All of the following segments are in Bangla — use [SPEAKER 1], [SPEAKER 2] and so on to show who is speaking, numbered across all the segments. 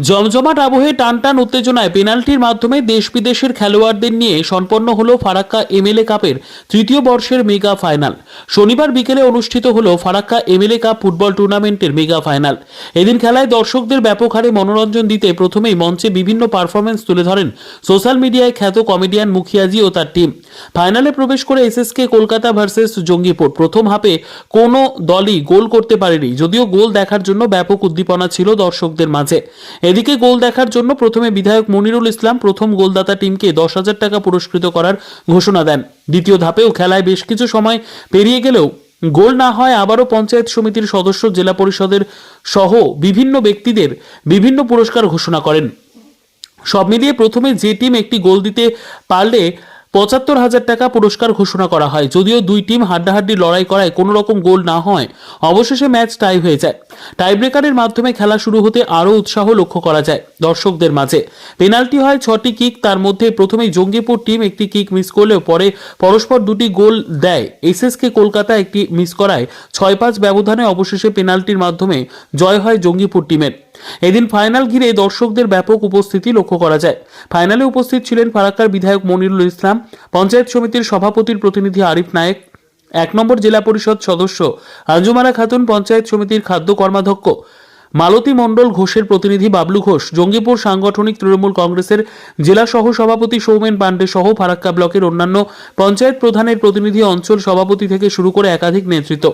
[SPEAKER 1] জমজমাট আবহে টানটান উত্তেজনায় পেনাল্টির মাধ্যমে দেশ বিদেশের খেলোয়াড়দের নিয়ে সম্পন্ন হলো ফারাক্কা এমএলএ কাপের তৃতীয় বর্ষের মেগা ফাইনাল। শনিবার বিকেলে অনুষ্ঠিত হলো ফারাক্কা এমএলএ কাপ ফুটবল টুর্নামেন্টের মেগা ফাইনাল। এদিন খেলায় দর্শকদের ব্যাপক হারে মনোরঞ্জন দিতে প্রথমেই মঞ্চে বিভিন্ন পারফরমেন্স তুলে ধরেন সোশ্যাল মিডিয়ায় খ্যাত কমেডিয়ান মুখিয়াজি ও তার টিম। ফাইনালে প্রবেশ করে এসএসকে কলকাতা ভার্সেস জঙ্গিপুর। প্রথম হাফে কোনো দলই গোল করতে পারেনি, যদিও গোল দেখার জন্য ব্যাপক উদ্দীপনা ছিল দর্শকদের মাঝে। এদিকে গোল দেখার জন্য প্রথমে বিধায়ক মনিরুল ইসলাম প্রথম গোলদাতা টিমকে 10,000 টাকা পুরস্কৃত করার ঘোষণা দেন। দ্বিতীয় ধাপেও খেলায় বেশ কিছু সময় পেরিয়ে গেলেও গোল না হয় আবারও পঞ্চায়েত সমিতির সদস্য, জেলা পরিষদের সহ বিভিন্ন ব্যক্তিদের বিভিন্ন পুরস্কার ঘোষণা করেন। সব মিলিয়ে প্রথমে যে টিম একটি গোল দিতে পারলে 75,000 টাকা পুরস্কার ঘোষণা করা হয়। যদিও দুই টিম হাড্ডাহাড্ডি লড়াই করায় কোনো রকম গোল না হয় অবশেষে ম্যাচ টাই হয়ে যায়। টাইব্রেকারের মাধ্যমে খেলা শুরু হতে আরও উৎসাহ লক্ষ্য করা যায় দর্শকদের মাঝে। পেনাল্টি হয় 6টি কিক, তার মধ্যে প্রথমেই জঙ্গিপুর টিম একটি কিক মিস করলেও পরে পরস্পর দুটি গোল দেয়। এসএসকে কলকাতা একটি মিস করায় 6-5 ব্যবধানে অবশেষে পেনাল্টির মাধ্যমে জয় হয় জঙ্গিপুর টিমের। এদিন ফাইনাল ঘিরে দর্শকদের ব্যাপক উপস্থিতি লক্ষ্য করা যায়। ফাইনালে উপস্থিত ছিলেন ফারাক্কার বিধায়ক মনিরুল ইসলাম, পঞ্চায়েত সমিতির সভাপতির প্রতিনিধি আরিফ নায়েক, 1 নম্বর জেলা পরিষদ সদস্য আঞ্জুমারা খাতুন, পঞ্চায়েত সমিতির খাদ্য কর্মাধ্যক্ষ মালতী মণ্ডল, ঘোষের প্রতিনিধি বাবলু ঘোষ, জঙ্গিপুর সাংগঠনিক তৃণমূল কংগ্রেসের জেলা সহ সভাপতি সৌমেন পান্ডে সহ ফারাক্কা ব্লকের অন্যান্য পঞ্চায়েত প্রধানের প্রতিনিধি, অঞ্চল সভাপতি থেকে শুরু করে একাধিক নেতৃত্ব।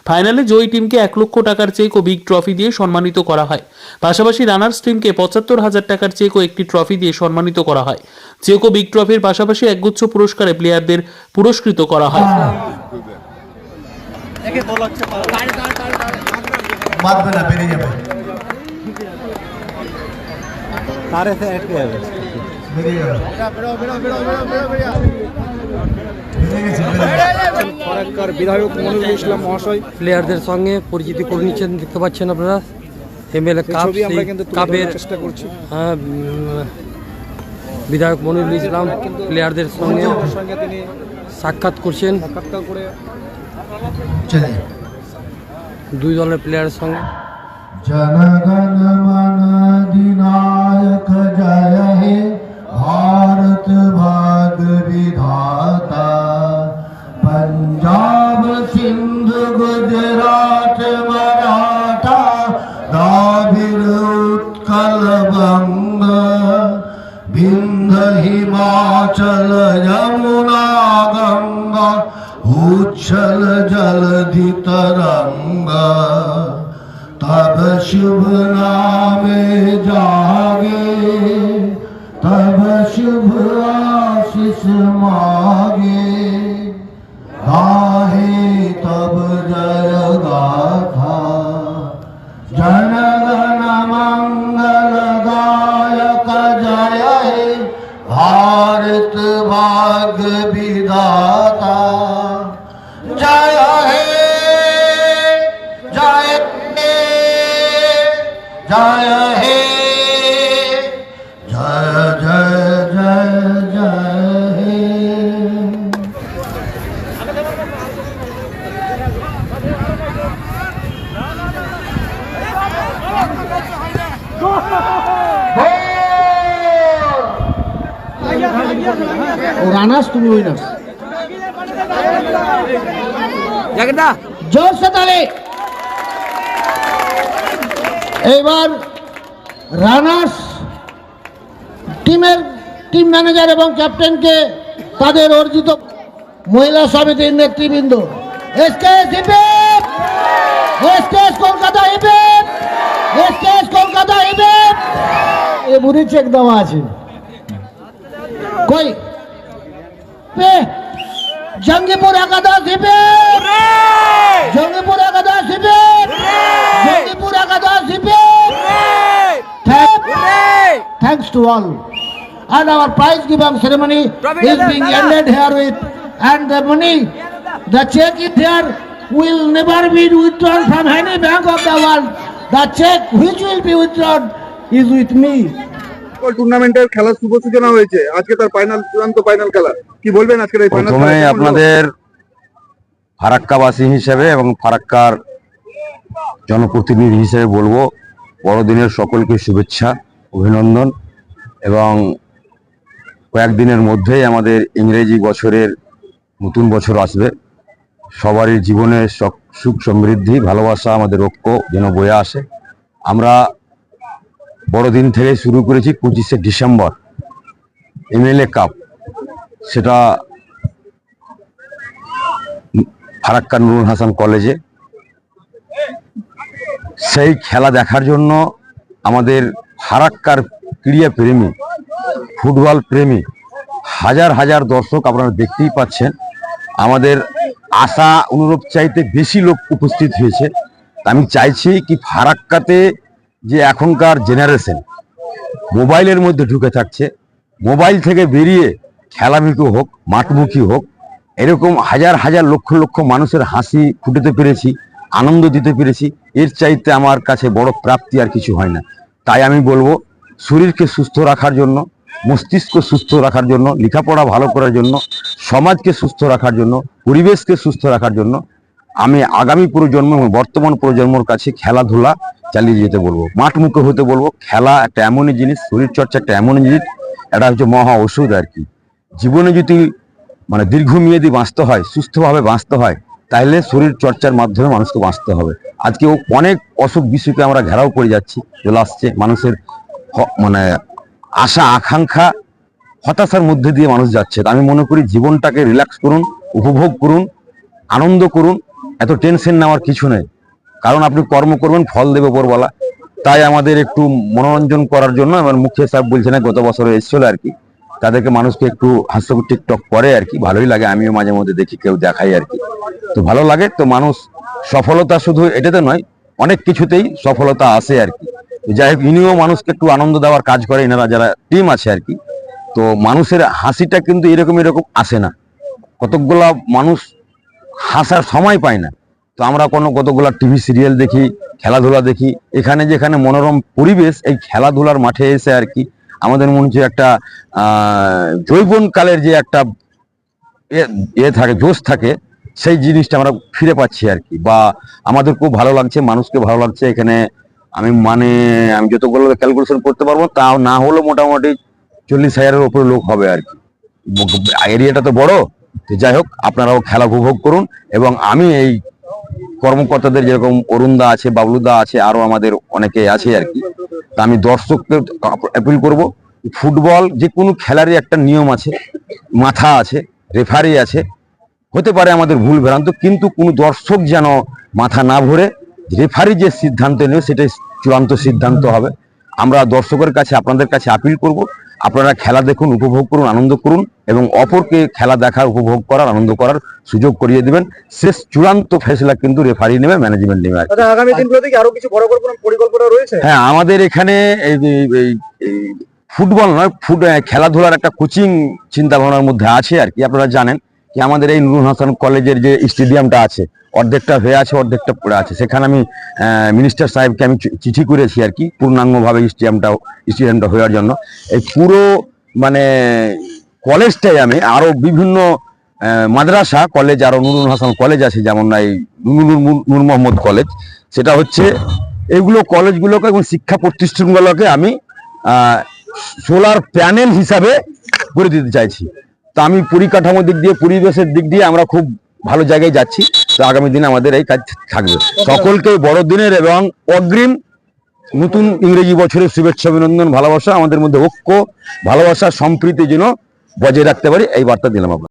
[SPEAKER 1] ফাইনালে জয়ী টিমকে 1 লক্ষ টাকার চেক ও বিগ ট্রফি দিয়ে সম্মানিত করা হয়। পাশাপাশি রানার্স টিমকে 75,000 টাকার চেক ও একটি ট্রফি দিয়ে সম্মানিত করা হয়। চেক ও বিগ ট্রফির পাশাপাশি একগুচ্ছ পুরস্কারে প্লেয়ারদের পুরস্কৃত করা হয়।
[SPEAKER 2] ফারাক্কার বিধায়ক মনিরুল ইসলাম মহাশয়
[SPEAKER 3] প্লেয়ারদের সঙ্গে পরিচিতি করে নিচ্ছেন, দেখতে পাচ্ছেন আপনারা। এমএলএ কাপ কাপের
[SPEAKER 2] চেষ্টা করছি।
[SPEAKER 3] বিধায়ক মনিরুল ইসলাম প্লেয়ারদের সঙ্গে
[SPEAKER 2] তিনি
[SPEAKER 3] সাক্ষাৎ করছেন,
[SPEAKER 2] সাক্ষাৎকার করে
[SPEAKER 3] দুই দলের প্লেয়ারের সঙ্গে।
[SPEAKER 4] जनगण मन अधिनायक जय हे भारत भाग्य विधाता पंजाब सिंध गुजरात मराठा द्राविड़ उत्कल बंग विंध्य हिमाचल यमुना गंगा उच्छल जलधि तरंगा तब शुभ नामे जागे तब शुभ आशीष मागे गाहे तब जय गाथा जनगण मंगल दायक जय हे भारत भाग्य विधाता जय हे जय जय हे जय जय जय जय हे। রানাস তুমি উইনার জোর সে তালে। এইবার রানার্স টিমের টিম ম্যানেজার এবং ক্যাপ্টেনকে তাদের অর্জিত মহিলা সমিতির নেতৃবৃন্দ SKS EPF, SKS Kolkata EPF, SKS Kolkata EPF এ বুড়ি চেক দেওয়া আছে কই পে জঙ্গিপুর একাদশ ইপিএফ, জঙ্গিপুর একাদশ ইপিএফ, জঙ্গিপুর একাদশ EPF. Thanks to all. And our prize giving ceremony is being ended here with, and the money, the check is there, will never be withdrawn from any bank of the world. The check which will be withdrawn is with me.
[SPEAKER 2] টুর্নামেন্টের খেলার শুভ সূচনা হয়েছে, আজকে তার ফাইনাল, চূড়ান্ত ফাইনাল খেলা। কি বলবেন আজকের এই ফাইনাল?
[SPEAKER 5] প্রথমে আপনাদের ফারাক্কাবাসী হিসেবে এবং ফারাক্কার জনপ্রতিনিধি হিসেবে বলবো বড়দিনের সকলকে শুভেচ্ছা। অভিনন্দন। এবং কয়েকদিনের মধ্যেই আমাদের ইংরেজি বছরের নতুন বছর আসবে। সবারই জীবনে সুখ সমৃদ্ধি ভালোবাসা আমাদের ঐক্য যেন বয়ে আসে। আমরা বড়দিন থেকে শুরু করেছি 25শে ডিসেম্বর এমএলএ কাপ, সেটা ফারাক্কা নুরুল হাসান কলেজে। সেই খেলা দেখার জন্য আমাদের ফারাক্কার ক্রীড়া প্রেমী, ফুটবল প্রেমী হাজার হাজার দর্শক আপনারা দেখতেই পাচ্ছেন। আমাদের আশা অনুরূপ চাইতে বেশি লোক উপস্থিত হয়েছে। আমি চাইছি কি ফারাক্কাতে যে এখনকার জেনারেশন মোবাইলের মধ্যে ঢুকে থাকছে, মোবাইল থেকে বেরিয়ে খেলামুখী হোক, মাঠমুখী হোক। এরকম হাজার হাজার লক্ষ লক্ষ মানুষের হাসি ফুটাতে পেরেছি, আনন্দ দিতে পেরেছি, এর চাইতে আমার কাছে বড় প্রাপ্তি আর কিছু হয় না। তাই আমি বলবো, শরীরকে সুস্থ রাখার জন্য, মস্তিষ্ক সুস্থ রাখার জন্য, লেখাপড়া ভালো করার জন্য, সমাজকে সুস্থ রাখার জন্য, পরিবেশকে সুস্থ রাখার জন্য আমি আগামী প্রজন্ম এবং বর্তমান প্রজন্মর কাছে খেলাধুলা চালিয়ে যেতে বলবো, মাঠমুখী হতে বলবো। খেলা একটা এমনই জিনিস, শরীরচর্চা একটা এমনই জিনিস, এটা হচ্ছে মহা ওষুধ আর কি। জীবনে যদি মানে দীর্ঘমেয়াদী বাঁচতে হয়, সুস্থভাবে বাঁচতে হয়, তাহলে শরীর চর্চার মাধ্যমে মানুষকে বাঁচতে হবে। আজকে অনেক অসুখ বিসুখে আমরা ঘেরাও করে যাচ্ছি, চলে আসছে। মানুষের মানে আশা আকাঙ্ক্ষা হতাশার মধ্যে দিয়ে মানুষ যাচ্ছে। আমি মনে করি জীবনটাকে রিল্যাক্স করুন, উপভোগ করুন, আনন্দ করুন। এত টেনশন নেওয়ার কিছু নেই, কারণ আপনি কর্ম করবেন, ফল দেবে ওপরওয়ালা। তাই আমাদের একটু মনোরঞ্জন করার জন্য আমার মুখ্য সাহেব বলছেন, গত বছর এসেছিল আর কি, তাদেরকে মানুষকে একটু হাস্যকর টিকটক করে আর কি, ভালোই লাগে। আমিও মাঝে মধ্যে দেখি, কেউ দেখাই আর কি, তো ভালো লাগে। তো মানুষ সফলতা শুধু এটাতে নয়, অনেক কিছুতেই সফলতা আসে আর কি। যাই হোক, ইনিও মানুষকে একটু আনন্দ দেওয়ার কাজ করে, এনারা যারা টিম আছে আর কি। তো মানুষের হাসিটা কিন্তু এরকম আসে না, কতকগুলা মানুষ হাসার সময় পায় না। তো আমরা কতগুলা টিভি সিরিয়াল দেখি, খেলাধুলা দেখি। এখানে যেখানে মনোরম পরিবেশ, এই খেলাধুলার মাঠে এসে আর কি আমাদের মনে হচ্ছে একটা যৌবন কালের যে একটা থাকে, জোশ থাকে, সেই জিনিসটা আমরা ফিরে পাচ্ছি আর কি। বা আমাদের খুব ভালো লাগছে, মানুষকে ভালো লাগছে এখানে। আমি যতগুলো ক্যালকুলেশন করতে পারবো, তাও না হলেও মোটামুটি 40,000-এর উপরে লোক হবে আর কি। এরিয়াটা তো বড়। তো যাই হোক, আপনারাও খেলা উপভোগ করুন। এবং আমি এই কর্মকর্তাদের, যেরকম অরুণদা আছে, বাবলুদা আছে, আরো আমাদের অনেকে আছে আর কি, তা আমি দর্শককে অ্যাপিল করব, ফুটবল যে কোনো খেলারই একটা নিয়ম আছে, মাথা আছে, রেফারি আছে। হতে পারে আমাদের ভুল ভ্রান্ত, কিন্তু কোনো দর্শক যেন মাথা না ভরে রেফারি যে সিদ্ধান্ত নেবে সেটাই চূড়ান্ত সিদ্ধান্ত হবে। আমরা দর্শকের কাছে, আপনাদের কাছে আপিল করব, আপনারা খেলা দেখুন, উপভোগ করুন, আনন্দ করুন, এবং অপরকে খেলা দেখার, উপভোগ করার, আনন্দ করার সুযোগ করিয়ে দিবেন। শেষ চূড়ান্ত ফেসলা কিন্তু রেফারি নেবে, ম্যানেজমেন্ট নেবে।
[SPEAKER 2] আগামী দিনগুলোতে কি আরো কিছু বড় পরিকল্পনা রয়েছে?
[SPEAKER 5] হ্যাঁ, আমাদের এখানে এই ফুটবল নয়, খেলাধুলার একটা কোচিং চিন্তা ভাবনার মধ্যে আছে আর কি। আপনারা জানেন কি আমাদের এই নুরুল হাসান কলেজের যে স্টেডিয়ামটা আছে, অর্ধেকটা হয়ে আছে, অর্ধেকটা পড়ে আছে। সেখানে আমি মিনিস্টার সাহেবকে আমি চিঠি করেছি আর কি, পূর্ণাঙ্গভাবে স্টেডিয়ামটা হওয়ার জন্য। এই পুরো মানে কলেজটাই আমি আরো বিভিন্ন মাদ্রাসা কলেজ, আরো নুরুল হাসান কলেজ আছে, যেমন এই নূর মোহাম্মদ কলেজ, সেটা হচ্ছে এইগুলো কলেজগুলোকে এবং শিক্ষা প্রতিষ্ঠানগুলোকে আমি সোলার প্যানেল হিসাবে করে দিতে চাইছি। তা আমি পরিকাঠামোর দিক দিয়ে, পরিবেশের দিক দিয়ে আমরা খুব ভালো জায়গায় যাচ্ছি। তো আগামী দিনে আমাদের এই কাজ থাকবে। সকলকে বড়দিনের এবং অগ্রিম নতুন ইংরেজি বছরের শুভেচ্ছা, অভিনন্দন, ভালোবাসা। আমাদের মধ্যে ঐক্য, ভালোবাসা, সম্প্রীতি যেন বজায় রাখতে পারি, এই বার্তা দিলাম আপনার।